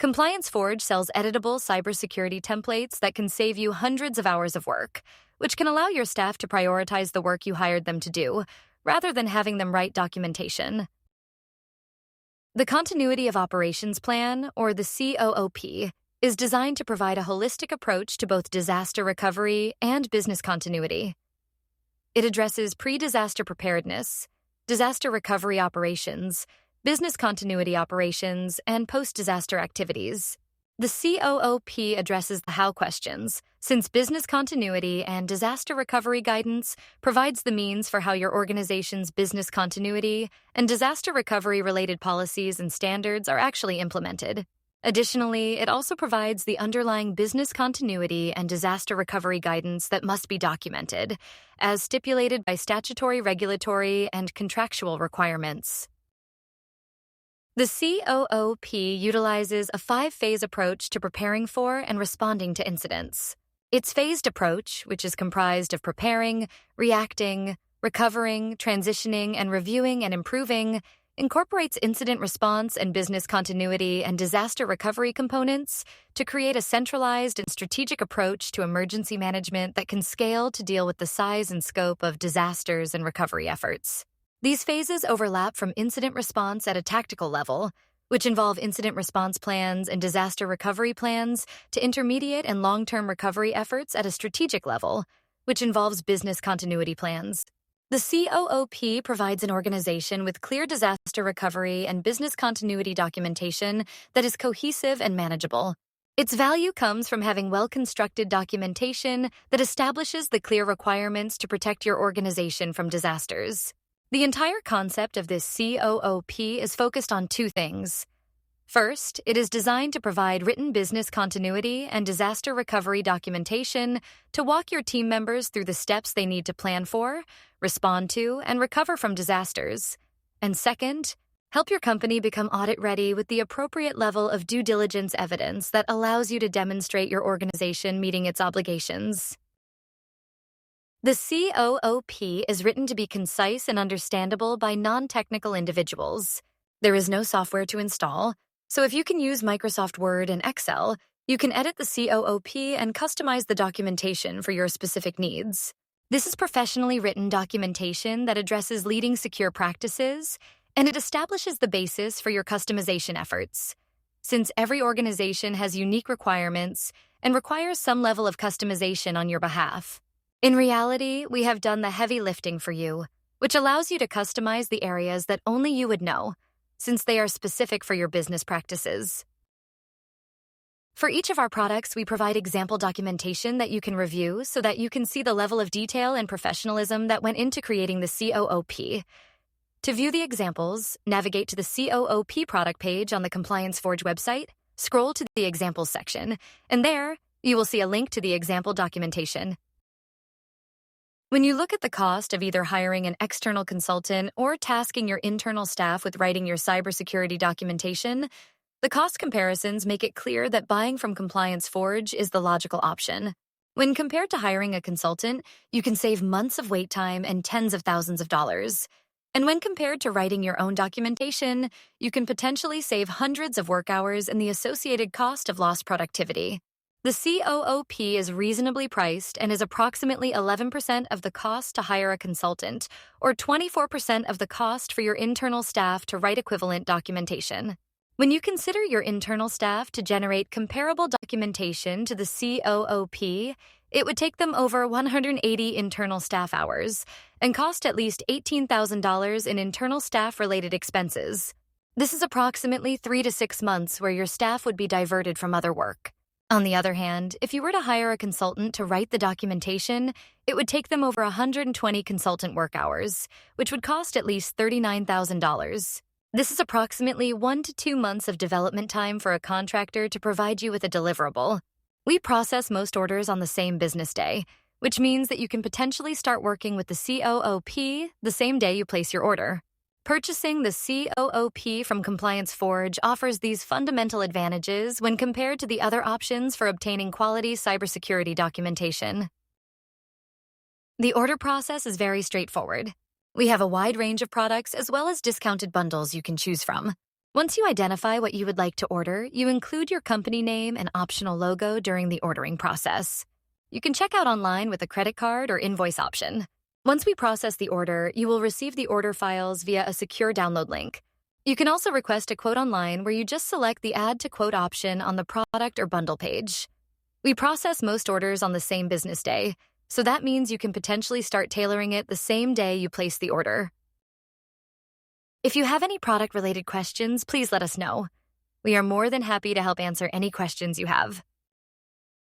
ComplianceForge sells editable cybersecurity templates that can save you hundreds of hours of work, which can allow your staff to prioritize the work you hired them to do, rather than having them write documentation. The Continuity of Operations Plan, or the COOP, is designed to provide a holistic approach to both disaster recovery and business continuity. It addresses pre-disaster preparedness, disaster recovery operations, business continuity operations, and post-disaster activities. The COOP addresses the how questions, since business continuity and disaster recovery guidance provides the means for how your organization's business continuity and disaster recovery-related policies and standards are actually implemented. Additionally, it also provides the underlying business continuity and disaster recovery guidance that must be documented, as stipulated by statutory, regulatory, and contractual requirements. The COOP utilizes a 5-phase approach to preparing for and responding to incidents. Its phased approach, which is comprised of preparing, reacting, recovering, transitioning, and reviewing and improving, incorporates incident response and business continuity and disaster recovery components to create a centralized and strategic approach to emergency management that can scale to deal with the size and scope of disasters and recovery efforts. These phases overlap from incident response at a tactical level, which involve incident response plans and disaster recovery plans, to intermediate and long-term recovery efforts at a strategic level, which involves business continuity plans. The COOP provides an organization with clear disaster recovery and business continuity documentation that is cohesive and manageable. Its value comes from having well-constructed documentation that establishes the clear requirements to protect your organization from disasters. The entire concept of this COOP is focused on 2 things. First, it is designed to provide written business continuity and disaster recovery documentation to walk your team members through the steps they need to plan for, respond to, and recover from disasters. And second, help your company become audit-ready with the appropriate level of due diligence evidence that allows you to demonstrate your organization meeting its obligations. The COOP is written to be concise and understandable by non-technical individuals. There is no software to install, so if you can use Microsoft Word and Excel, you can edit the COOP and customize the documentation for your specific needs. This is professionally written documentation that addresses leading secure practices, and it establishes the basis for your customization efforts. Since every organization has unique requirements and requires some level of customization on your behalf. In reality, we have done the heavy lifting for you, which allows you to customize the areas that only you would know, since they are specific for your business practices. For each of our products, we provide example documentation that you can review so that you can see the level of detail and professionalism that went into creating the COOP. To view the examples, navigate to the COOP product page on the ComplianceForge website, scroll to the Examples section, and there, you will see a link to the example documentation. When you look at the cost of either hiring an external consultant or tasking your internal staff with writing your cybersecurity documentation, the cost comparisons make it clear that buying from ComplianceForge is the logical option. When compared to hiring a consultant, you can save months of wait time and tens of thousands of dollars. And when compared to writing your own documentation, you can potentially save hundreds of work hours and the associated cost of lost productivity. The COOP is reasonably priced and is approximately 11% of the cost to hire a consultant, or 24% of the cost for your internal staff to write equivalent documentation. When you consider your internal staff to generate comparable documentation to the COOP, it would take them over 180 internal staff hours and cost at least $18,000 in internal staff-related expenses. This is approximately 3 to 6 months where your staff would be diverted from other work. On the other hand, if you were to hire a consultant to write the documentation, it would take them over 120 consultant work hours, which would cost at least $39,000. This is approximately 1 to 2 months of development time for a contractor to provide you with a deliverable. We process most orders on the same business day, which means that you can potentially start working with the COOP the same day you place your order. Purchasing the COOP from ComplianceForge offers these fundamental advantages when compared to the other options for obtaining quality cybersecurity documentation. The order process is very straightforward. We have a wide range of products as well as discounted bundles you can choose from. Once you identify what you would like to order, you include your company name and optional logo during the ordering process. You can check out online with a credit card or invoice option. Once we process the order, you will receive the order files via a secure download link. You can also request a quote online where you just select the Add to Quote option on the product or bundle page. We process most orders on the same business day, so that means you can potentially start tailoring it the same day you place the order. If you have any product-related questions, please let us know. We are more than happy to help answer any questions you have.